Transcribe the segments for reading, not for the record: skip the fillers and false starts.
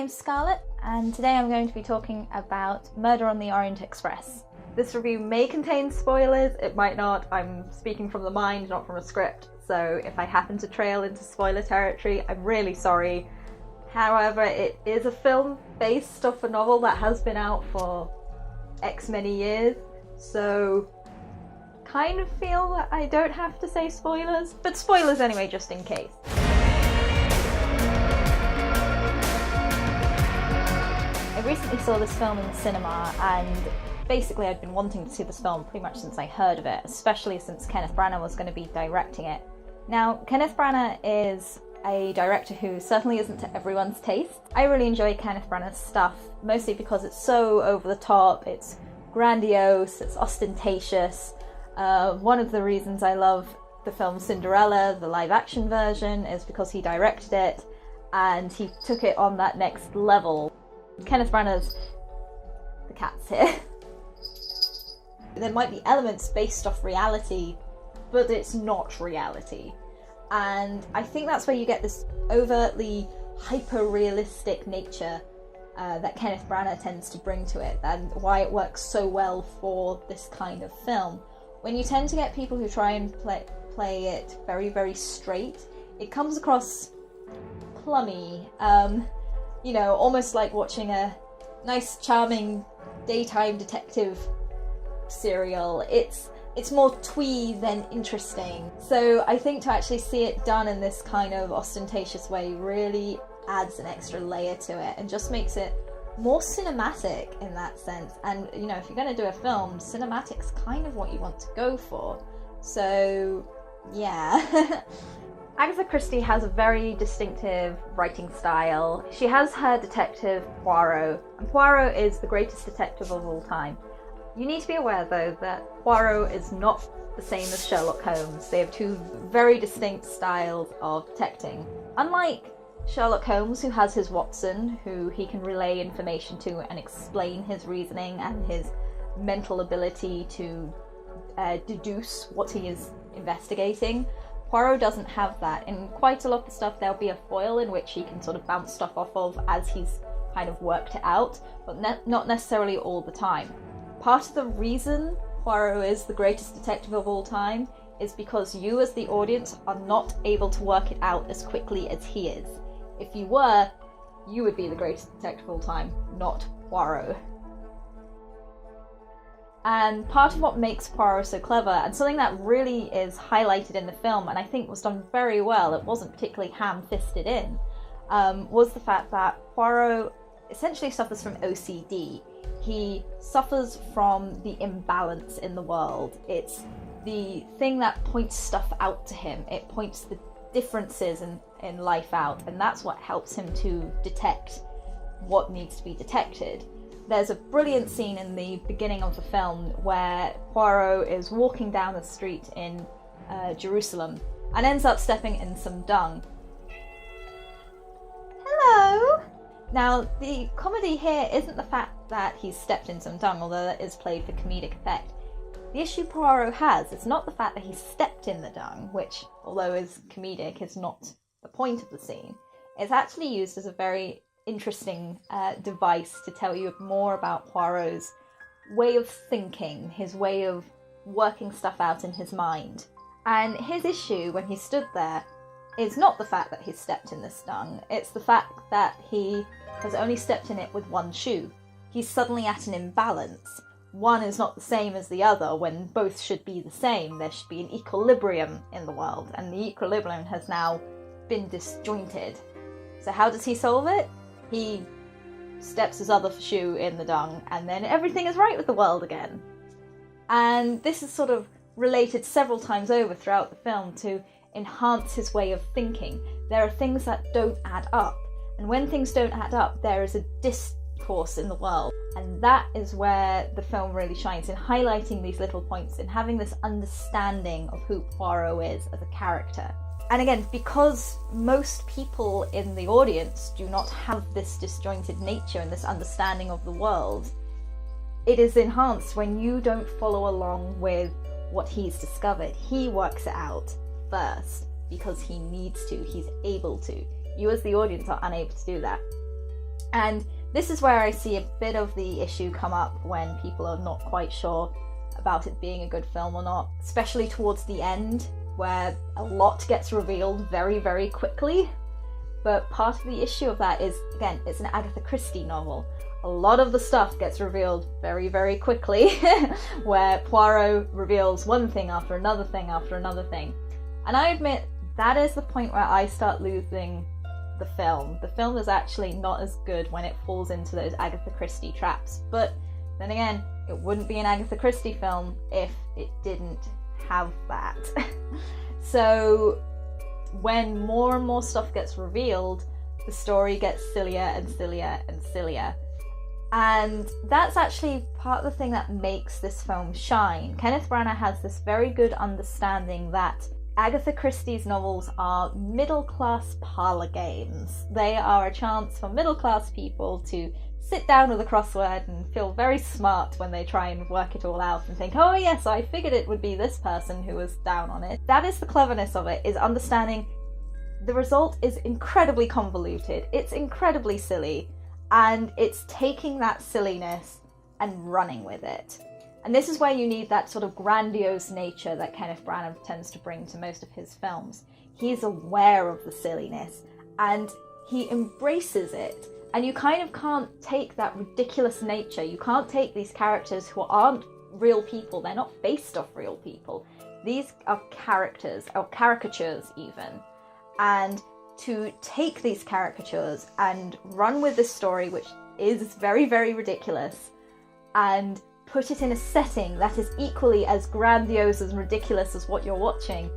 name's Scarlett, and today I'm going to be talking about Murder on the Orient Express. This review may contain spoilers, it might not. I'm speaking from the mind, not from a script, so if I happen to trail into spoiler territory, I'm really sorry. However, it is a film based off a novel that has been out for X many years, so kind of feel that I don't have to say spoilers, but spoilers anyway, just in case. I recently saw this film in the cinema, and basically I'd been wanting to see this film pretty much since I heard of it, especially since Kenneth Branagh was going to be directing it. Now, Kenneth Branagh is a director who certainly isn't to everyone's taste. I really enjoy Kenneth Branagh's stuff, mostly because it's so over the top, it's grandiose, it's ostentatious. One of the reasons I love the film Cinderella, the live action version, is because he directed it and he took it on that next level. Kenneth Branagh's... the cat's here. There might be elements based off reality, but it's not reality. And I think that's where you get this overtly hyper-realistic nature that Kenneth Branagh tends to bring to it, and why it works so well for this kind of film. When you tend to get people who try and play it very, very straight, it comes across plummy, you know, almost like watching a nice, charming daytime detective serial. It's more twee than interesting. So I think to actually see it done in this kind of ostentatious way really adds an extra layer to it and just makes it more cinematic in that sense. And you know, if you're going to do a film, cinematic's kind of what you want to go for. So yeah. Agatha Christie has a very distinctive writing style. She has her detective Poirot, and Poirot is the greatest detective of all time. You need to be aware though that Poirot is not the same as Sherlock Holmes. They have two very distinct styles of detecting. Unlike Sherlock Holmes, who has his Watson, who he can relay information to and explain his reasoning and his mental ability to deduce what he is investigating, Poirot doesn't have that. In quite a lot of the stuff there'll be a foil in which he can sort of bounce stuff off of as he's kind of worked it out, but not necessarily all the time. Part of the reason Poirot is the greatest detective of all time is because you as the audience are not able to work it out as quickly as he is. If you were, you would be the greatest detective of all time, not Poirot. And part of what makes Poirot so clever, and something that really is highlighted in the film, and I think was done very well, it wasn't particularly ham-fisted in, was the fact that Poirot essentially suffers from OCD. He suffers from the imbalance in the world. It's the thing that points stuff out to him. It points the differences in life out, and that's what helps him to detect what needs to be detected. There's a brilliant scene in the beginning of the film where Poirot is walking down the street in Jerusalem and ends up stepping in some dung. Hello! Now, the comedy here isn't the fact that he's stepped in some dung, although that is played for comedic effect. The issue Poirot has is not the fact that he's stepped in the dung, which, although is comedic, is not the point of the scene. It's actually used as a very interesting device to tell you more about Poirot's way of thinking, his way of working stuff out in his mind. And his issue when he stood there is not the fact that he's stepped in this dung, it's the fact that he has only stepped in it with one shoe. He's suddenly at an imbalance. One is not the same as the other when both should be the same. There should be an equilibrium in the world, and the equilibrium has now been disjointed. So how does he solve it? He steps his other shoe in the dung, and then everything is right with the world again. And this is sort of related several times over throughout the film to enhance his way of thinking. There are things that don't add up, and when things don't add up, there is a discourse in the world. And that is where the film really shines, in highlighting these little points and having this understanding of who Poirot is as a character. And again, because most people in the audience do not have this disjointed nature and this understanding of the world, it is enhanced when you don't follow along with what he's discovered. He works it out first because he needs to, he's able to. You as the audience are unable to do that. And this is where I see a bit of the issue come up when people are not quite sure about it being a good film or not, especially towards the end, where a lot gets revealed very, very quickly. But part of the issue of that is, again, it's an Agatha Christie novel. A lot of the stuff gets revealed very, very quickly, where Poirot reveals one thing after another thing after another thing. And I admit, that is the point where I start losing the film. The film is actually not as good when it falls into those Agatha Christie traps. But then again, it wouldn't be an Agatha Christie film if it didn't have that. So when more and more stuff gets revealed, the story gets sillier and sillier and sillier. And that's actually part of the thing that makes this film shine. Kenneth Branagh has this very good understanding that Agatha Christie's novels are middle-class parlour games. They are a chance for middle-class people to sit down with a crossword and feel very smart when they try and work it all out and think, oh yes, I figured it would be this person who was down on it. That is the cleverness of it, is understanding the result is incredibly convoluted, it's incredibly silly, and it's taking that silliness and running with it. And this is where you need that sort of grandiose nature that Kenneth Branagh tends to bring to most of his films. He's aware of the silliness and he embraces it. And you kind of can't take that ridiculous nature. You can't take these characters who aren't real people. They're not based off real people. These are characters, or caricatures even. And to take these caricatures and run with this story, which is very, very ridiculous, and put it in a setting that is equally as grandiose and ridiculous as what you're watching,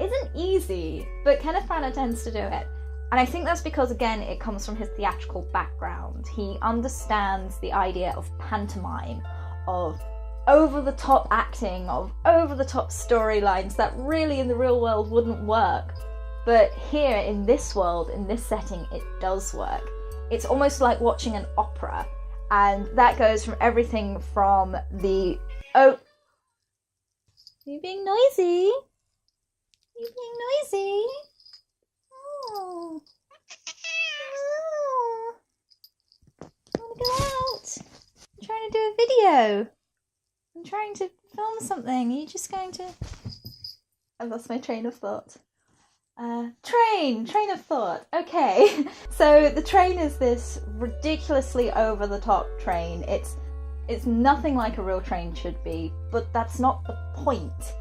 isn't easy. But Kenneth Branagh tends to do it. And I think that's because, again, it comes from his theatrical background. He understands the idea of pantomime, of over-the-top acting, of over-the-top storylines that really in the real world wouldn't work. But here, in this world, in this setting, it does work. It's almost like watching an opera. And that goes from everything from the... Oh! You're being noisy! You're being noisy! Oh. Oh. I want to go out. I'm trying to do a video. I'm trying to film something. Are you just going to... I lost my train of thought. Train of thought. Okay. So the train is this ridiculously over-the-top train. It's nothing like a real train should be, but that's not the point.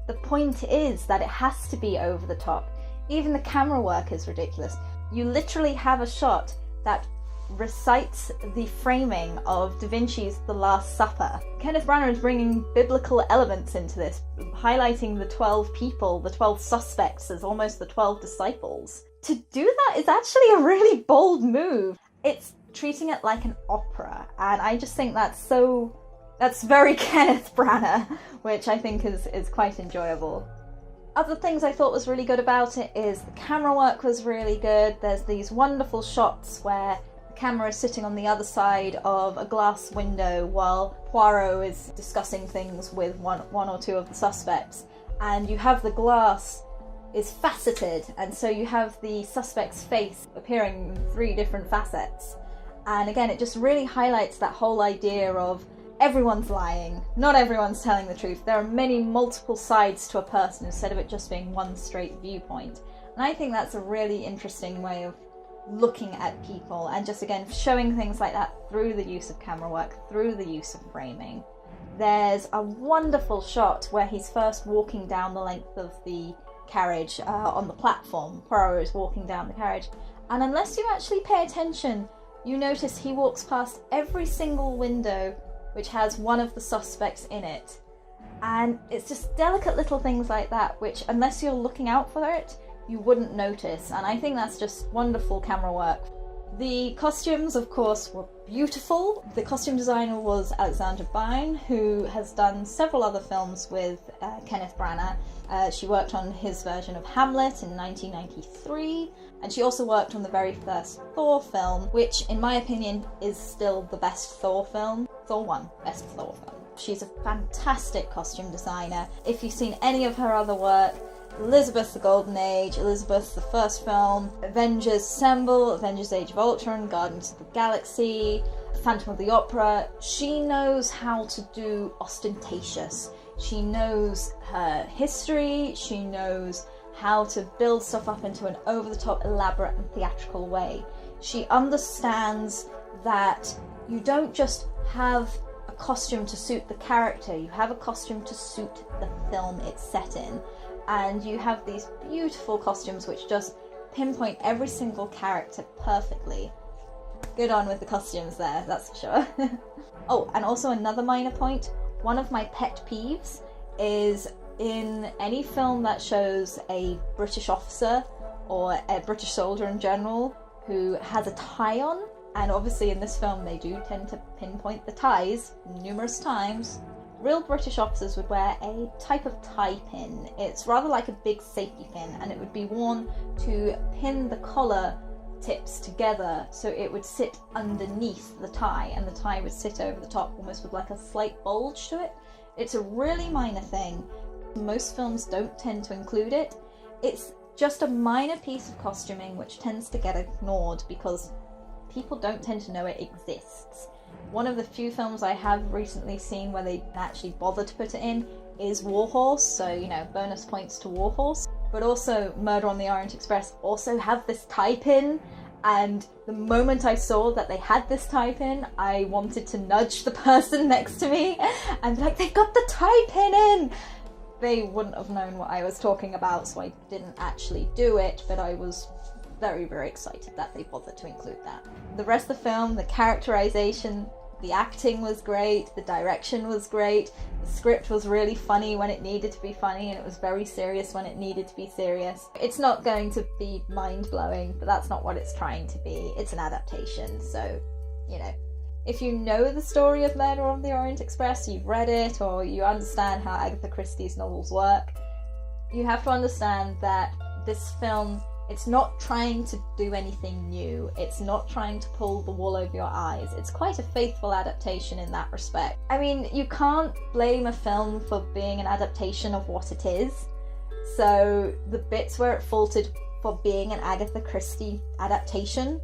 The point is that it has to be over the top. Even the camera work is ridiculous. You literally have a shot that recites the framing of Da Vinci's The Last Supper. Kenneth Branagh is bringing biblical elements into this, highlighting the 12 people, the 12 suspects as almost the 12 disciples. To do that is actually a really bold move. It's treating it like an opera, and I just think that's very Kenneth Branagh, which I think is quite enjoyable. Other things I thought was really good about it is the camera work was really good. There's these wonderful shots where the camera is sitting on the other side of a glass window while Poirot is discussing things with one or two of the suspects. And you have the glass is faceted, and so you have the suspect's face appearing in 3 different facets. And again, it just really highlights that whole idea of everyone's lying, not everyone's telling the truth. There are multiple sides to a person instead of it just being one straight viewpoint. And I think that's a really interesting way of looking at people, and just again showing things like that through the use of camera work, through the use of framing. There's a wonderful shot where he's first walking down the length of the carriage on the platform. Poirot is walking down the carriage, and unless you actually pay attention, you notice he walks past every single window which has one of the suspects in it. And it's just delicate little things like that, which unless you're looking out for it, you wouldn't notice. And I think that's just wonderful camera work. The costumes, of course, were beautiful. The costume designer was Alexandra Byrne, who has done several other films with Kenneth Branagh. She worked on his version of Hamlet in 1993, and she also worked on the very first Thor film, which, in my opinion, is still the best Thor film. Thor 1, best Thor film. She's a fantastic costume designer. If you've seen any of her other work, Elizabeth the Golden Age, Elizabeth the first film, Avengers Assemble, Avengers Age of Ultron, Guardians of the Galaxy, Phantom of the Opera. She knows how to do ostentatious. She knows her history, she knows how to build stuff up into an over-the-top, elaborate and theatrical way. She understands that you don't just have a costume to suit the character, you have a costume to suit the film it's set in. And you have these beautiful costumes which just pinpoint every single character perfectly. Good on with the costumes there, that's for sure. Oh, and also another minor point, one of my pet peeves is in any film that shows a British officer or a British soldier in general who has a tie on, and obviously in this film they do tend to pinpoint the ties numerous times. Real British officers would wear a type of tie pin. It's rather like a big safety pin, and it would be worn to pin the collar tips together so it would sit underneath the tie, and the tie would sit over the top almost with like a slight bulge to it. It's a really minor thing. Most films don't tend to include it. It's just a minor piece of costuming which tends to get ignored because people don't tend to know it exists. One of the few films I have recently seen where they actually bother to put it in is Warhorse, so, you know, bonus points to Warhorse. But also Murder on the Orient Express also have this tie pin, and the moment I saw that they had this tie pin, I wanted to nudge the person next to me and be like, they've got the tie pin in! They wouldn't have known what I was talking about, so I didn't actually do it, but I was very, very excited that they bothered to include that. The rest of the film, the characterization, the acting was great, the direction was great, the script was really funny when it needed to be funny, and it was very serious when it needed to be serious. It's not going to be mind-blowing, but that's not what it's trying to be. It's an adaptation, so, you know. If you know the story of Murder on the Orient Express, you've read it, or you understand how Agatha Christie's novels work, you have to understand that this film, it's not trying to do anything new. It's not trying to pull the wool over your eyes. It's quite a faithful adaptation in that respect. I mean, you can't blame a film for being an adaptation of what it is. So the bits where it faltered for being an Agatha Christie adaptation,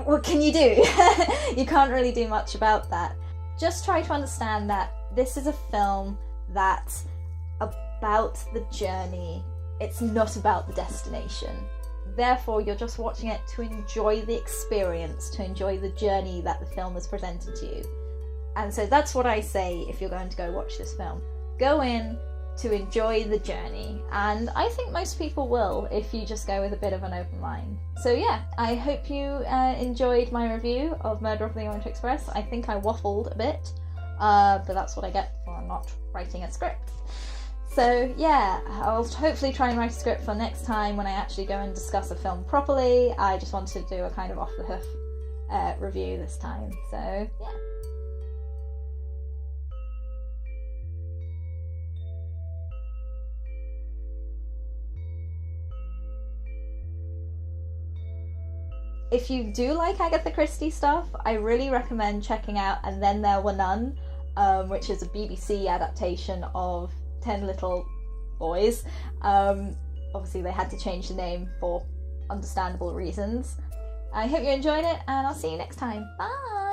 what can you do? You can't really do much about that. Just try to understand that this is a film that's about the journey. It's not about the destination. Therefore, you're just watching it to enjoy the experience, to enjoy the journey that the film has presented to you. And so that's what I say if you're going to go watch this film. Go in to enjoy the journey, and I think most people will if you just go with a bit of an open mind. So yeah, I hope you enjoyed my review of Murder of the Orient Express. I think I waffled a bit, but that's what I get for not writing a script. So yeah, I'll hopefully try and write a script for next time when I actually go and discuss a film properly. I just wanted to do a kind of off the hoof review this time, so yeah. If you do like Agatha Christie stuff, I really recommend checking out And Then There Were None, which is a BBC adaptation of 10 Little Boys. Obviously they had to change the name for understandable reasons. I hope you enjoyed it, and I'll see you next time. Bye!